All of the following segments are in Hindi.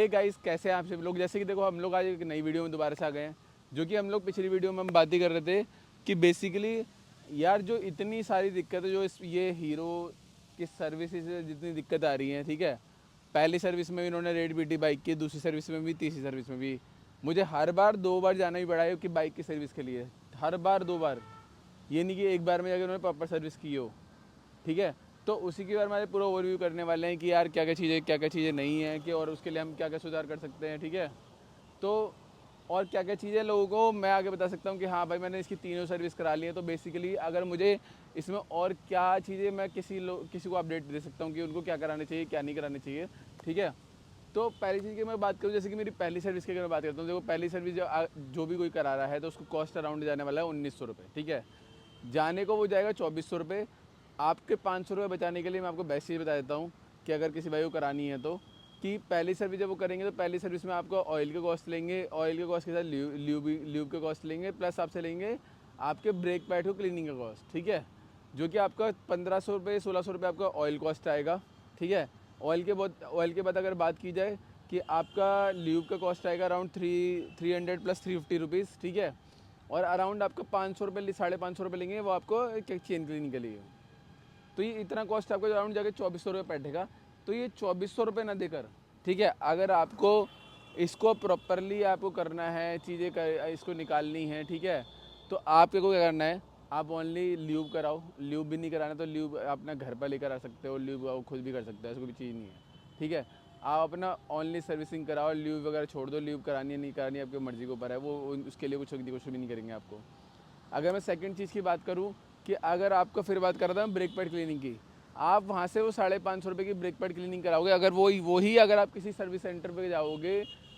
हे गाइस, कैसे हैं आप सब लोग। जैसे कि देखो, हम लोग आज एक नई वीडियो में दोबारा से आ गए हैं। जो कि हम लोग पिछली वीडियो में हम बात ही कर रहे थे कि बेसिकली यार जो इतनी सारी दिक्कतें जो ये हीरो की सर्विसेज से जितनी दिक्कत आ रही हैं, ठीक है। पहली सर्विस में भी इन्होंने रेट पीटी बाइक की, दूसरी सर्विस में भी, तीसरी सर्विस में भी। मुझे हर बार 2 बार जाना ही पड़ा है कि बाइक की सर्विस के लिए। हर बार 2 बार, ये नहीं कि एक बार में जाकर उन्होंने प्रॉपर सर्विस की हो, ठीक है। तो उसी के बारे में आज पूरा ओवरव्यू करने वाले हैं कि यार क्या क्या चीज़ें नहीं हैं, कि और उसके लिए हम क्या क्या सुधार कर सकते हैं, ठीक है। तो और क्या क्या चीज़ें लोगों को मैं आगे बता सकता हूँ कि हाँ भाई, मैंने इसकी तीनों सर्विस करा ली है। तो बेसिकली अगर मुझे इसमें और क्या चीज़ें मैं किसी को अपडेट दे सकता हूँ कि उनको क्या कराना चाहिए, क्या नहीं कराना चाहिए, ठीक है। तो पहली चीज़ की मैं बात करूँ, जैसे कि मेरी पहली सर्विस की अगर मैं बात करता हूँ, देखो पहली सर्विस जो भी कोई करा रहा है तो उसको कॉस्ट अराउंड जाने वाला है 1900 रुपये, ठीक है। जाने को वो जाएगा 2400 रुपये। आपके 500 रुपये बचाने के लिए मैं आपको बेस्ट चीज़ बता देता हूँ कि अगर किसी भाई को करानी है तो, कि पहली सर्विस जब वो करेंगे तो पहली सर्विस में आपको ऑयल के कॉस्ट लेंगे, ऑयल के कॉस्ट के साथ ल्यूब के कॉस्ट लेंगे, प्लस आपसे लेंगे आपके ब्रेक पैड को क्लीनिंग का कॉस्ट, ठीक है। जो कि आपका 1500 रुपये 1600 रुपये आपका ऑयल कॉस्ट आएगा, ठीक है। ऑयल के बाद अगर बात की जाए कि आपका ल्यूब का कॉस्ट आएगा अराउंड 300 प्लस 350 रुपीज़, ठीक है। और अराउंड आपका 500 रुपये 550 रुपये लेंगे वो आपको एक चेन क्लीनिंग के लिए। तो ये इतना कॉस्ट आपको अराउंड जाके 2400 रुपये बैठेगा। तो ये 2400 रुपये ना देकर, ठीक है, अगर आपको इसको प्रॉपरली आपको करना है, चीज़ें इसको निकालनी है, ठीक है। तो आपको क्या करना है, आप ओनली ल्यूब कराओ। ल्यूब भी नहीं कराना तो ल्यूब अपना घर पर लेकर आ सकते हो, ल्यूब आप खुद भी कर सकते हो, ऐसा कोई चीज़ नहीं है, ठीक है। आप अपना ओनली सर्विसिंग कराओ, ल्यूब वगैरह छोड़ दो। ल्यूब करानी है नहीं करानी है आपकी मर्ज़ी के ऊपर है, वो उसके लिए कुछ भी नहीं करेंगे आपको। अगर मैं सेकंड चीज़ की बात करूं, कि अगर आपको फिर बात कर रहा था ब्रेक पैड क्लीनिंग की, आप वहां से वो 550 रुपये की ब्रेक पैड क्लीनिंग कराओगे। अगर वही अगर आप किसी सर्विस सेंटर पे जाओगे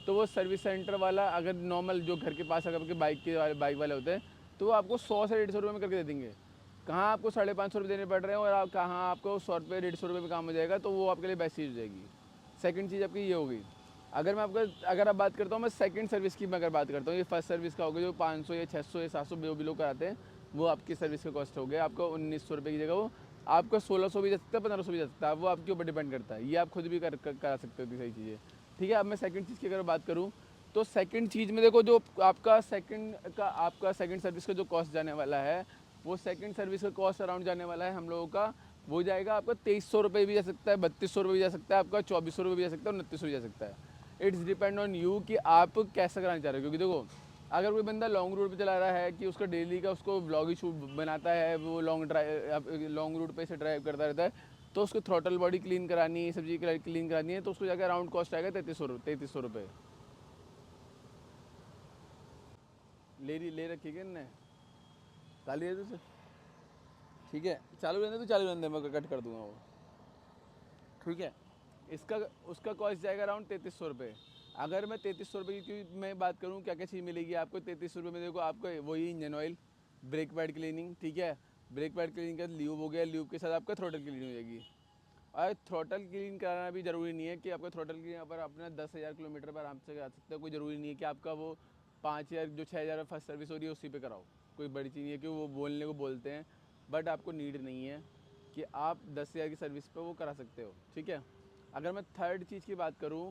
तो वो सर्विस सेंटर वाला अगर नॉर्मल जो घर के पास अगर आपके बाइक वाले होते हैं तो वो आपको 100 से 150 रुपये में करके दे देंगे। कहाँ आपको 550 रुपये देने पड़ रहे हैं और आप कहाँ आपको 100 रुपये 150 रुपये में काम हो जाएगा। तो वो आपके लिए बेस्ट चीज़ हो जाएगी। सेकंड चीज़ आपकी ये होगी। अगर आप बात करता हूँ मैं सेकंड सर्विस की, मैं अगर बात करता हूँ, ये फर्स्ट सर्विस का होगा जो 500 या 600 या 700 जो भी लोग कराते हैं, वो आपकी सर्विस का कॉस्ट हो गया आपको 1900 रुपये की जगह वो आपका 1600 भी जा सकता है, 1500 भी जा सकता है। वो आपके ऊपर डिपेंड करता है, ये आप खुद भी करा सकते हो सही चीज़ें, ठीक है। अब मैं सेकंड चीज़ की अगर बात करूँ तो सेकंड चीज़ में देखो, जो आपका सेकंड सर्विस का जो कॉस्ट जाने वाला है, वो सेकंड सर्विस का कॉस्ट अराउंड जाने वाला है हम लोगों का, वो जाएगा आपका 2300 रुपये भी जा सकता है, 3200 रुपये भी जा सकता है, आपका 2400 रुपये भी जा सकता है, 2900 भी जा सकता है। इट्स डिपेंड ऑन यू कि आप कैसा कराना चाह रहे हो। क्योंकि देखो, अगर कोई बंदा लॉन्ग रूट पे चला रहा है कि उसका डेली का उसको ब्लॉग ही शूट बनाता है, वो लॉन्ग रूट पे से ड्राइव करता रहता है, तो उसको थ्रोटल बॉडी क्लीन करानी है, सब चीज़ क्लीन करानी है, तो उसको जाकर अराउंड कॉस्ट आएगा 3300 रुपये। ले रखी है इनने, ताली है तुझसे, ठीक है। चालू रहने तो चालू रहने, मैं कट कर दूंगा वो, ठीक है। इसका उसका कॉस्ट जाएगा अराउंड 3300 रुपये। अगर मैं 3300 रुपये की मैं बात करूँ क्या क्या चीज़ मिलेगी आपको 3300 रुपये में, देखो आपको वही engine oil, brake pad cleaning, ठीक है। ब्रेक पैड क्लीनिंग का ल्यूब हो गया, ल्यूब के साथ आपका थ्रोटल क्लीनिंग हो जाएगी। और थ्रोटल क्लीन कराना भी ज़रूरी नहीं है कि आपका थ्रोटल क्लीन पर अपना 10,000 किलोमीटर पर आराम से करा सकते हो। कोई ज़रूरी नहीं है कि आपका वो 5,000 जो 6,000 फर्स्ट सर्विस हो रही है उसी पे कराओ। कोई बड़ी चीज़ नहीं है कि वो बोलने को बोलते हैं, बट आपको नीड नहीं है कि आप 10,000 की सर्विस पे वो करा सकते हो, ठीक है। अगर मैं थर्ड चीज़ की बात करूँ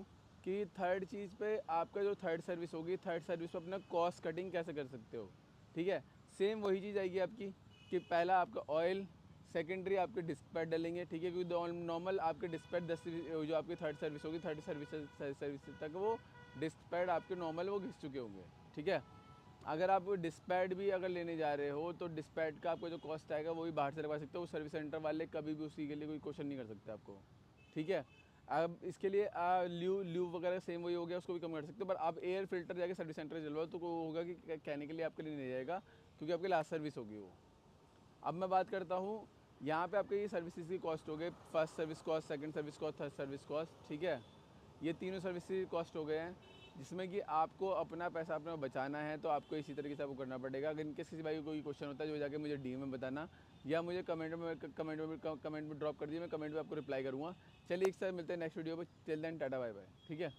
कि थर्ड चीज़ पे आपका जो थर्ड सर्विस होगी, थर्ड सर्विस पे अपना कॉस्ट कटिंग कैसे कर सकते हो, ठीक है। सेम वही चीज़ आएगी आपकी कि पहला आपका ऑयल, सेकेंडरी आपके डिस्क पैड डालेंगे, ठीक है। क्योंकि नॉर्मल आपके डिस्क पैड 10 जो आपकी थर्ड सर्विस होगी, थर्ड सर्विस तक वो डिस्क पैड आपके नॉर्मल वो घिस चुके होंगे, ठीक है। अगर आप डिस्क पैड भी अगर लेने जा रहे हो तो डिस्क पैड का आपको जो कॉस्ट आएगा वो भी बाहर से लगवा सकते हो। वो सर्विस सेंटर वाले कभी भी उसी के लिए कोई क्वेश्चन नहीं कर सकते आपको, ठीक है। अब इसके लिए ल्यूब वगैरह सेम वही हो गया, उसको भी कम कर सकते हो। पर आप एयर फिल्टर जाके सर्विस सेंटर से चलवाओ तो वो होगा कि कहने के लिए आपके लिए नहीं जाएगा, क्योंकि आपकी लास्ट सर्विस होगी वो। अब मैं बात करता हूँ यहाँ पे आपके ये सर्विसेज की कॉस्ट हो गए, first service cost, second service cost, third service cost, ठीक है। ये तीनों सर्विस कॉस्ट हो गए हैं, जिसमें कि आपको अपना पैसा अपना बचाना है तो आपको इसी तरीके से आपको करना पड़ेगा। अगर इनके किसी भाई को कोई क्वेश्चन होता है जो जाके मुझे डी में बताना, या मुझे कमेंट में ड्रॉप कर दिए, मैं कमेंट में आपको रिप्लाई करूँगा। चलिए एक साथ मिलते हैं नेक्स्ट वीडियो पर। Till then tata bye bye, ठीक है।